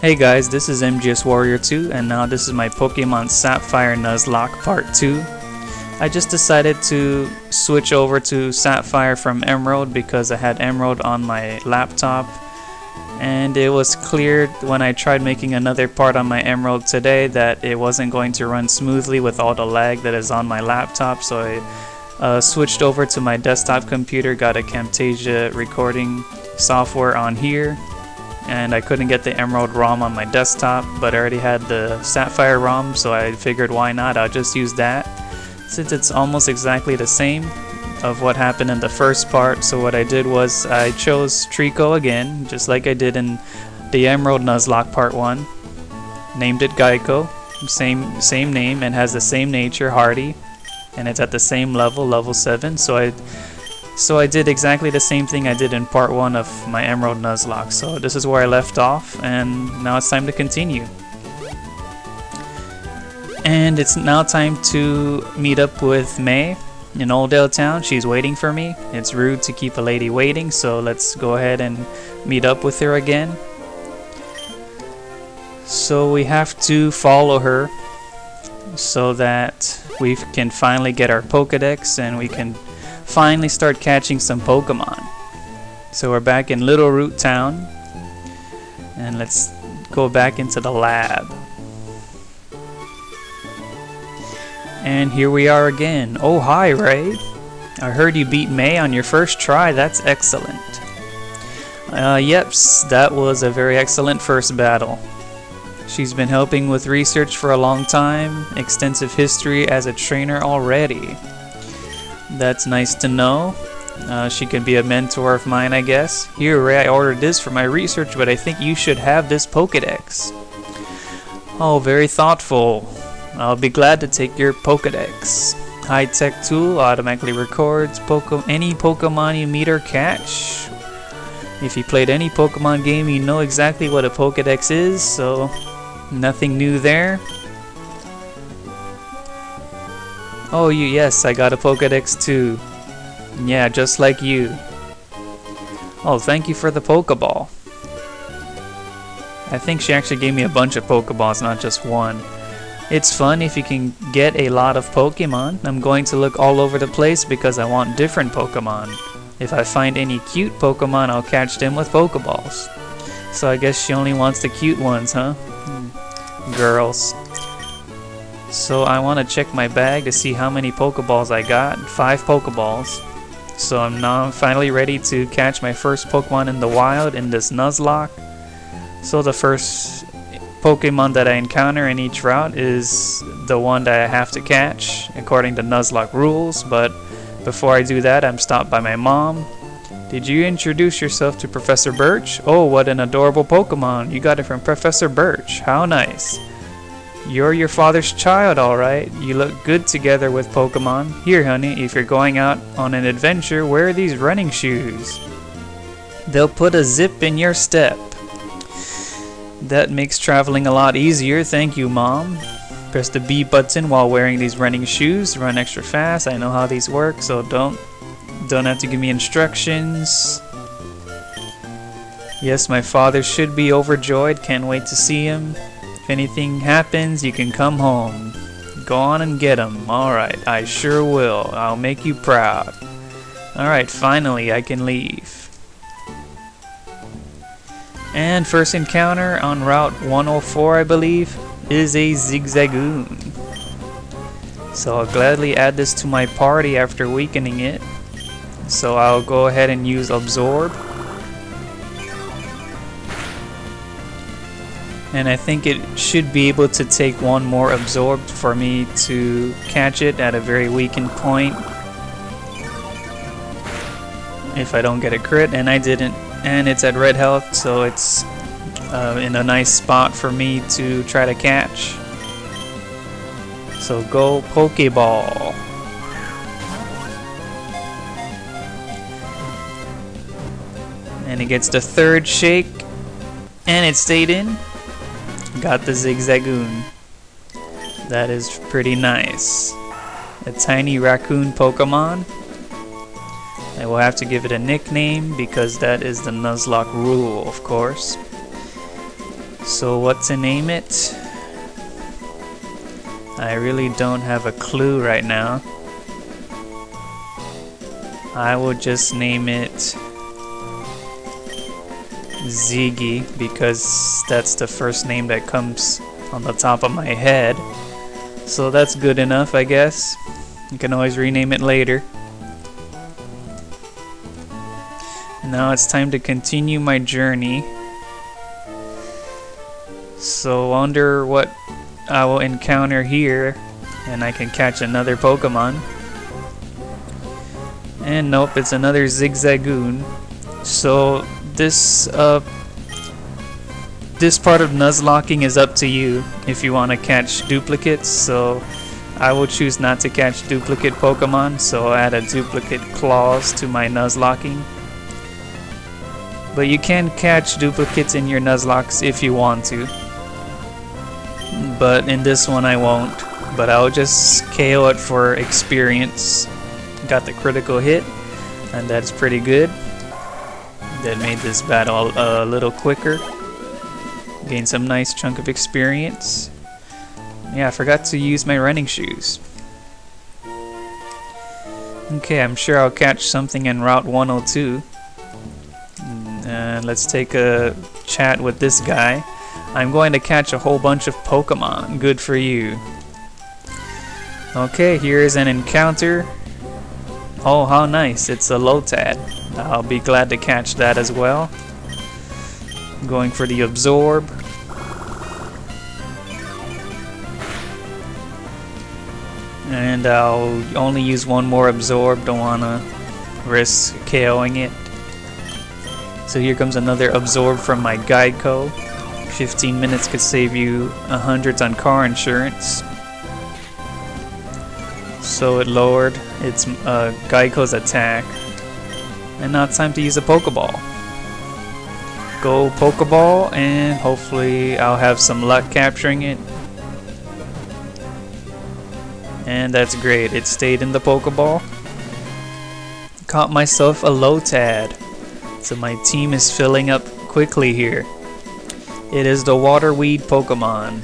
Hey guys, this is MGS Warrior 2 and now this is my Pokemon Sapphire Nuzlocke Part 2. I just decided to switch over to Sapphire from Emerald because I had Emerald on my laptop, and it was clear when I tried making another part on my Emerald today that it wasn't going to run smoothly with all the lag that is on my laptop, so I switched over to my desktop computer, got a Camtasia recording software on here, and I couldn't get the Emerald ROM on my desktop, but I already had the Sapphire ROM, so I figured why not, I'll just use that since it's almost exactly the same of what happened in the first part. So what I did was I chose Trico again, just like I did in the Emerald Nuzlocke Part 1, named it Geico, same name, and has the same nature, Hardy, and it's at the same level 7, so I did exactly the same thing I did in part 1 of my Emerald Nuzlocke. So this is where I left off, and now it's time to continue. And it's now time to meet up with May in Oldale Town. She's waiting for me. It's rude to keep a lady waiting, so let's go ahead and meet up with her again. So we have to follow her so that we can finally get our Pokedex and we can finally start catching some Pokemon. So we're back in Little Root Town, and let's go back into the lab. And here we are again. Oh, hi Ray, I heard you beat May on your first try. That's excellent. Yeps, that was a very excellent first battle. She's been helping with research for a long time, extensive history as a trainer already. That's nice to know. She could be a mentor of mine, I guess. Here, Ray, I ordered this for my research, but I think you should have this Pokedex. Oh, very thoughtful. I'll be glad to take your Pokedex. High-tech tool, automatically records any Pokemon you meet or catch. If you played any Pokemon game, you know exactly what a Pokedex is, so nothing new there. Oh, yes, I got a Pokedex too. Yeah, just like you. Oh, thank you for the Pokeball. I think she actually gave me a bunch of Pokeballs, not just one. It's fun if you can get a lot of Pokemon. I'm going to look all over the place because I want different Pokemon. If I find any cute Pokemon, I'll catch them with Pokeballs. So I guess she only wants the cute ones, huh? Girls. So I want to check my bag to see how many Pokeballs I got. 5 Pokeballs. So I'm now finally ready to catch my first Pokemon in the wild in this Nuzlocke. So the first Pokemon that I encounter in each route is the one that I have to catch according to Nuzlocke rules. But before I do that, I'm stopped by my mom. Did you introduce yourself to Professor Birch? Oh, what an adorable Pokemon. You got it from Professor Birch. How nice. You're your father's child, alright. You look good together with Pokemon. Here, honey, if you're going out on an adventure, wear these running shoes. They'll put a zip in your step. That makes traveling a lot easier. Thank you, Mom. Press the B button while wearing these running shoes. Run extra fast. I know how these work, so don't have to give me instructions. Yes, my father should be overjoyed. Can't wait to see him. If anything happens, you can come home. Go on and get him. Alright, I sure will. I'll make you proud. Alright, finally I can leave. And first encounter on Route 104, I believe, is a Zigzagoon. So I'll gladly add this to my party after weakening it. So I'll go ahead and use Absorb. And I think it should be able to take one more Absorbed for me to catch it at a very weakened point. If I don't get a crit, and I didn't. And it's at red health, so it's in a nice spot for me to try to catch. So go Pokeball. And it gets the third shake, and it stayed in. Got the Zigzagoon. That is pretty nice. A tiny raccoon Pokemon. I will have to give it a nickname because that is the Nuzlocke rule, of course. So what to name it? I really don't have a clue right now. I will just name it Ziggy because that's the first name that comes on the top of my head. So that's good enough, I guess. You can always rename it later. Now it's time to continue my journey. So wonder what I will encounter here, and I can catch another Pokemon. And nope, it's another Zigzagoon. So this part of Nuzlocking is up to you if you want to catch duplicates. So I will choose not to catch duplicate Pokemon, so I'll add a duplicate clause to my Nuzlocking. But you can catch duplicates in your Nuzlocks if you want to. But in this one I won't. But I'll just KO it for experience. Got the critical hit, and that's pretty good. That made this battle a little quicker. Gained some nice chunk of experience. Yeah, I forgot to use my running shoes. Okay, I'm sure I'll catch something in Route 102. Let's take a chat with this guy. I'm going to catch a whole bunch of Pokemon. Good for you. Okay, here is an encounter. Oh, how nice. It's a Lotad. I'll be glad to catch that as well. Going for the Absorb. And I'll only use one more Absorb. Don't want to risk KOing it. So here comes another Absorb from my Geico. 15 minutes could save you 100 on car insurance. So it lowered its Geico's attack. And now it's time to use a Pokeball. Go Pokeball, and hopefully I'll have some luck capturing it. And that's great. It stayed in the Pokeball. Caught myself a Lotad. So my team is filling up quickly here. It is the Waterweed Pokemon.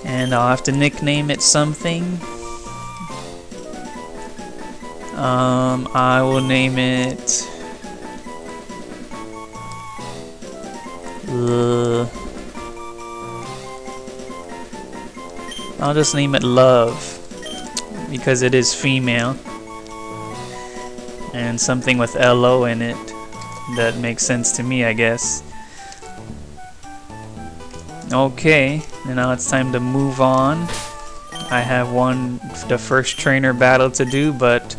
And I'll have to nickname it something. I will name it... I'll just name it Love. Because it is female. And something with LO in it. That makes sense to me, I guess. Okay, and now it's time to move on. I have the first trainer battle to do, but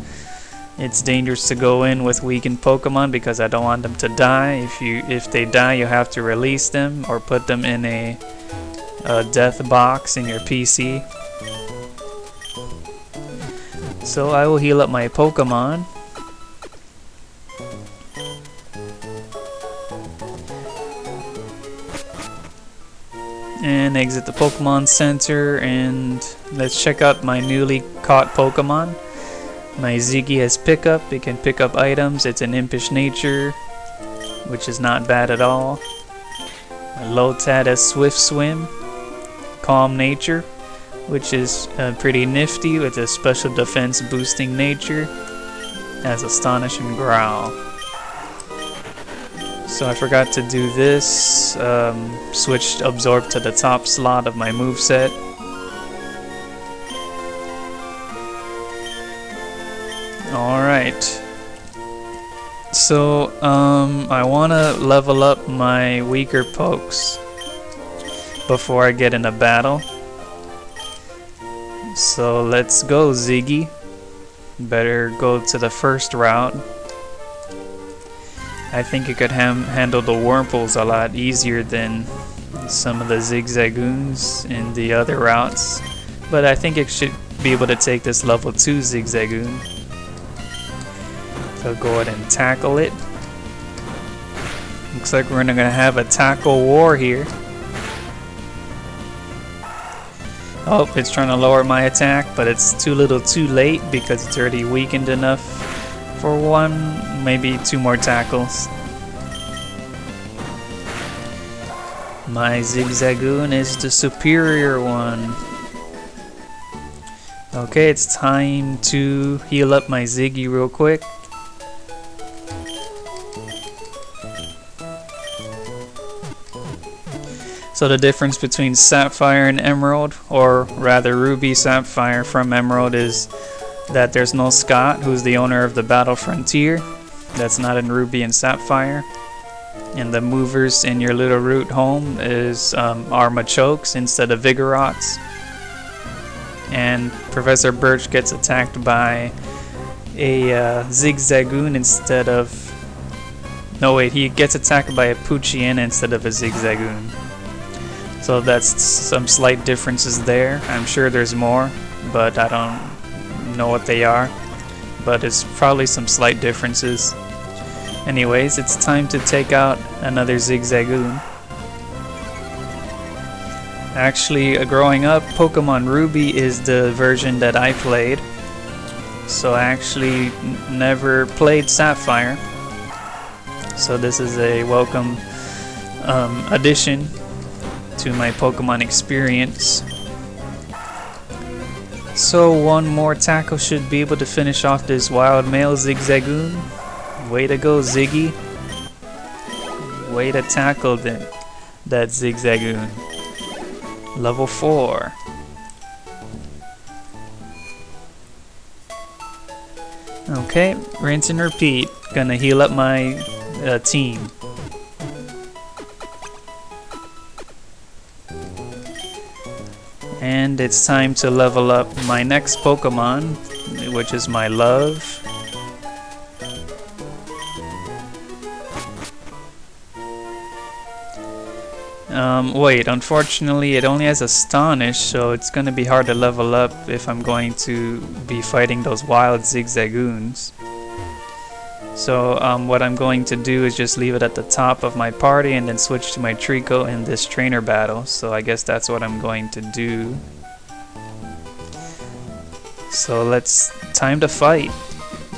it's dangerous to go in with weakened Pokemon because I don't want them to die. If they die, you have to release them or put them in a death box in your PC. So I will heal up my Pokemon. And exit the Pokemon Center, and let's check out my newly caught Pokemon. My Ziggy has pickup. It can pick up items. It's an impish nature, which is not bad at all. My Lotad has swift swim, calm nature, which is pretty nifty with a special defense boosting nature. Has astonishing growl. So I forgot to do this. Switched Absorb to the top slot of my moveset. Alright. So I want to level up my weaker pokes before I get in a battle. So let's go, Ziggy. Better go to the first route. I think it could handle the Wurmples a lot easier than some of the Zigzagoons in the other routes. But I think it should be able to take this level 2 Zigzagoon. So go ahead and tackle it. Looks like we're gonna have a tackle war here. Oh, it's trying to lower my attack, but it's too little too late because it's already weakened enough for one, maybe two more tackles. My Zigzagoon is the superior one. Okay, it's time to heal up my Ziggy real quick. So the difference between Sapphire and Emerald, or rather Ruby Sapphire from Emerald, is that there's no Scott, who's the owner of the Battle Frontier. That's not in Ruby and Sapphire. And the movers in your little root home are Machokes instead of Vigorots. And Professor Birch gets attacked by a Zigzagoon instead of... No wait, he gets attacked by a Poochyena instead of a Zigzagoon. So that's some slight differences there. I'm sure there's more, but I don't know what they are. But it's probably some slight differences. Anyways, it's time to take out another Zigzagoon. Actually, growing up, Pokemon Ruby is the version that I played. So I actually never played Sapphire. So this is a welcome addition to my Pokemon experience. So one more tackle should be able to finish off this wild male Zigzagoon. Way to go, Ziggy. Way to tackle that Zigzagoon. Level 4. Okay, rinse and repeat. Gonna heal up my team. And it's time to level up my next Pokemon, which is my love. Wait, unfortunately it only has Astonish, so it's gonna be hard to level up if I'm going to be fighting those wild Zigzagoons. So what I'm going to do is just leave it at the top of my party and then switch to my Trico in this trainer battle. So I guess that's what I'm going to do. So time to fight.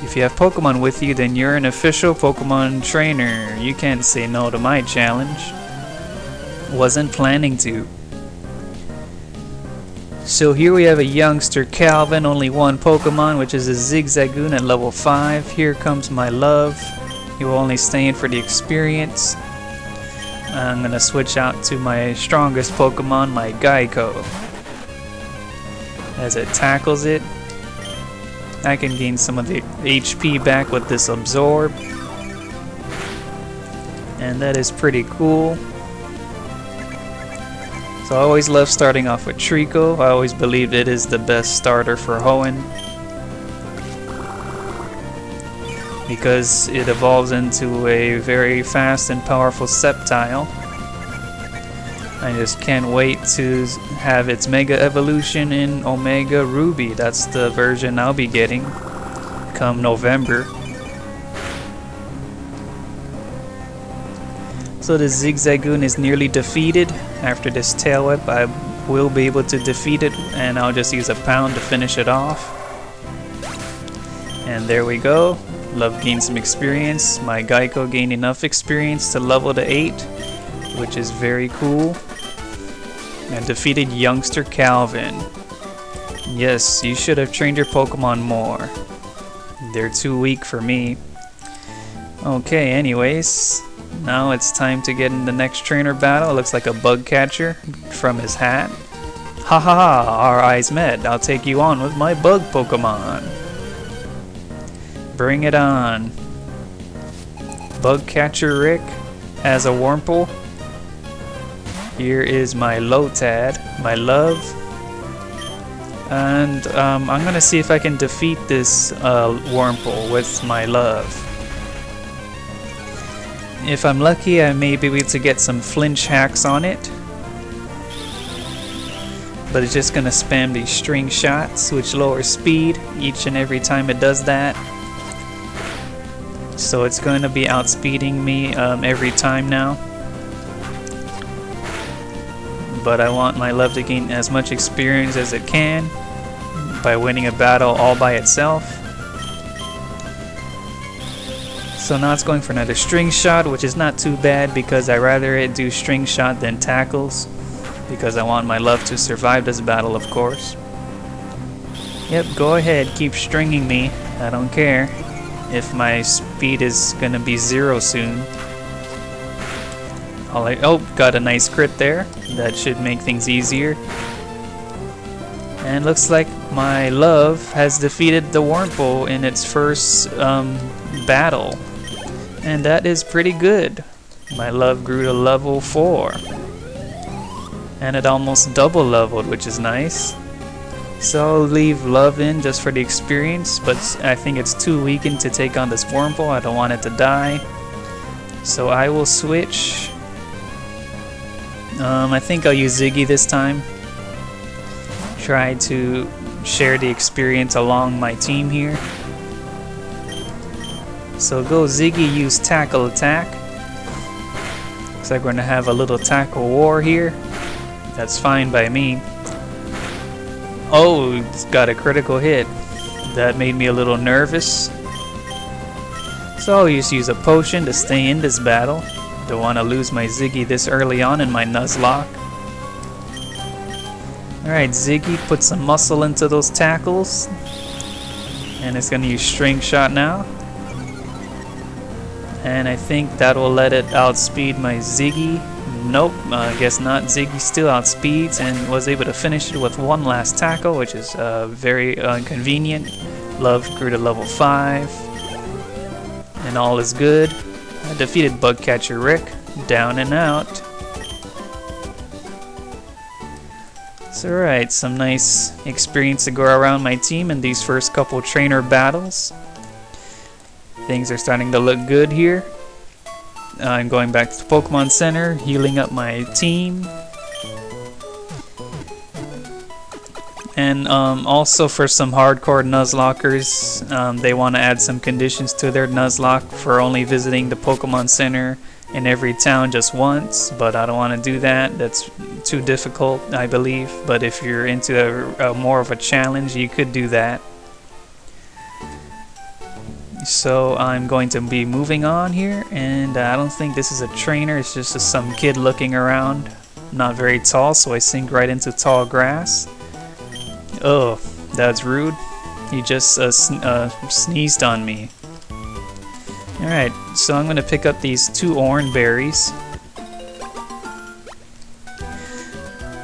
If you have Pokemon with you, then you're an official Pokemon trainer. You can't say no to my challenge. Wasn't planning to. So here we have a youngster Calvin, only one Pokemon, which is a Zigzagoon at level 5. Here comes my love. He will only stay in for the experience. I'm gonna switch out to my strongest Pokemon, my Geico. As it tackles it, I can gain some of the HP back with this Absorb. And that is pretty cool. So I always love starting off with Trico. I always believed it is the best starter for Hoenn, because it evolves into a very fast and powerful Sceptile. I just can't wait to have its Mega Evolution in Omega Ruby. That's the version I'll be getting come November. So the Zigzagoon is nearly defeated. After this Tail Whip, I will be able to defeat it, and I'll just use a Pound to finish it off. And there we go. Love gained some experience. My Geico gained enough experience to level to 8, which is very cool. And defeated youngster Calvin. Yes, you should have trained your Pokemon more. They're too weak for me. Okay, anyways. Now it's time to get in the next trainer battle. It looks like a bug catcher from his hat. Ha ha ha, our eyes met. I'll take you on with my bug Pokemon. Bring it on. Bug catcher Rick as a Wurmple. Here is my Lotad, my love. And I'm gonna see if I can defeat this Wurmple with my love. If I'm lucky, I may be able to get some flinch hacks on it. But it's just gonna spam these string shots, which lower speed each and every time it does that. So it's going to be outspeeding me every time now. But I want my love to gain as much experience as it can by winning a battle all by itself. So now it's going for another string shot, which is not too bad because I rather it do string shot than tackles, because I want my love to survive this battle, of course. Yep, go ahead, keep stringing me. I don't care if my speed is gonna be 0 soon. Oh, got a nice crit there. That should make things easier. And looks like my love has defeated the Wurmple in its first battle. And that is pretty good. My love grew to level 4. And it almost double leveled, which is nice. So I'll leave love in just for the experience, but I think it's too weakened to take on this Wurmple. I don't want it to die. So I will switch. I think I'll use Ziggy this time. Try to share the experience along my team here. So go Ziggy, use tackle attack. Looks like we're gonna have a little tackle war here. That's fine by me. Oh, it's got a critical hit. That made me a little nervous. So I'll just use a potion to stay in this battle. Don't want to lose my Ziggy this early on in my Nuzlocke. Alright, Ziggy, put some muscle into those tackles. And it's going to use string shot now. And I think that will let it outspeed my Ziggy. Nope, I guess not. Ziggy still outspeeds and was able to finish it with one last tackle, which is very inconvenient. Love grew to level 5. And all is good. I defeated Bugcatcher Rick. Down and out. So alright, some nice experience to go around my team in these first couple trainer battles. Things are starting to look good here. I'm going back to the Pokemon Center, healing up my team. And also for some hardcore Nuzlockers, they want to add some conditions to their Nuzlocke for only visiting the Pokemon Center in every town just once, but I don't want to do that. That's too difficult, I believe. But if you're into a more of a challenge, you could do that. So I'm going to be moving on here, and I don't think this is a trainer. It's just some kid looking around. Not very tall, so I sink right into tall grass. Oh, that's rude. He just sneezed on me. Alright, so I'm going to pick up these 2 orange berries.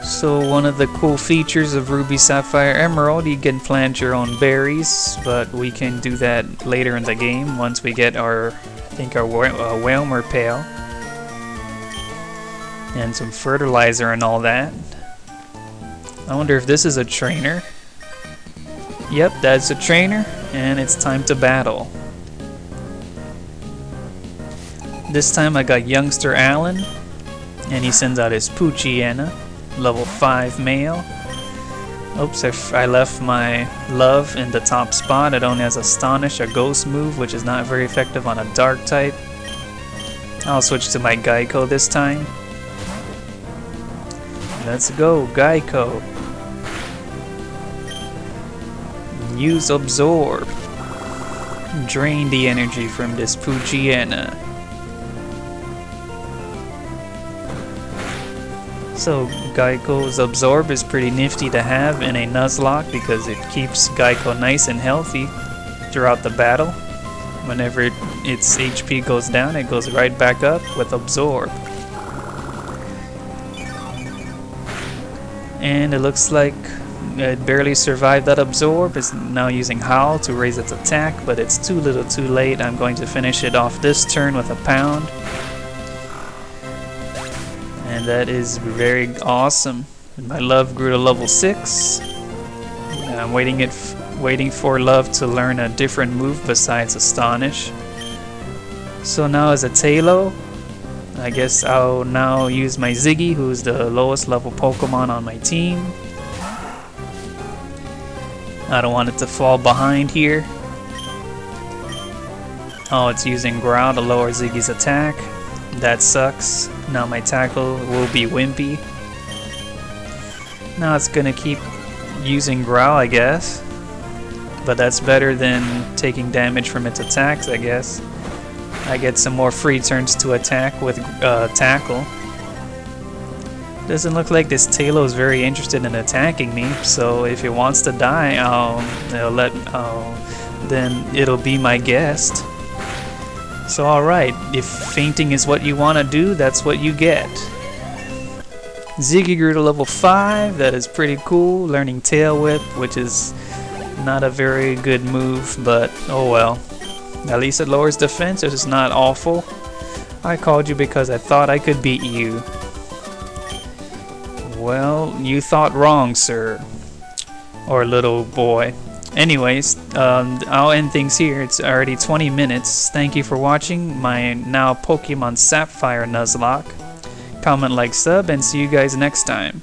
So one of the cool features of Ruby, Sapphire, Emerald, you can plant your own berries, but we can do that later in the game once we get our, I think our Whalmer pail. And some fertilizer and all that. I wonder if this is a trainer. Yep, that's a trainer, and it's time to battle. This time I got youngster Alan, and he sends out his Poochyena, level 5 male. Oops, I left my love in the top spot. It only has Astonish, a ghost move, which is not very effective on a dark type. I'll switch to my Geico this time. Let's go, Geico. Use Absorb. Drain the energy from this Poochyena. So Geico's Absorb is pretty nifty to have in a Nuzlocke because it keeps Geico nice and healthy throughout the battle. Whenever its HP goes down, it goes right back up with Absorb. And it looks like it barely survived that Absorb. It's now using Howl to raise its attack, but it's too little too late. I'm going to finish it off this turn with a Pound. And that is very awesome. My love grew to level 6. And I'm waiting for love to learn a different move besides Astonish. So now as a Tailo, I guess I'll now use my Ziggy, who's the lowest level Pokemon on my team. I don't want it to fall behind here. Oh, it's using Growl to lower Ziggy's attack. That sucks. Now my tackle will be wimpy. Now it's gonna keep using Growl, I guess. But that's better than taking damage from its attacks, I guess. I get some more free turns to attack with Tackle. Doesn't look like this Tailo is very interested in attacking me, so if he wants to die, then it'll be my guest. So alright, if fainting is what you want to do, that's what you get. Ziggy grew to level 5, that is pretty cool. Learning Tail Whip, which is not a very good move, but oh well. At least it lowers defense, it is not awful. I called you because I thought I could beat you. Well, you thought wrong, sir. Or little boy. Anyways, I'll end things here. It's already 20 minutes. Thank you for watching my now Pokemon Sapphire Nuzlocke. Comment, like, sub, and see you guys next time.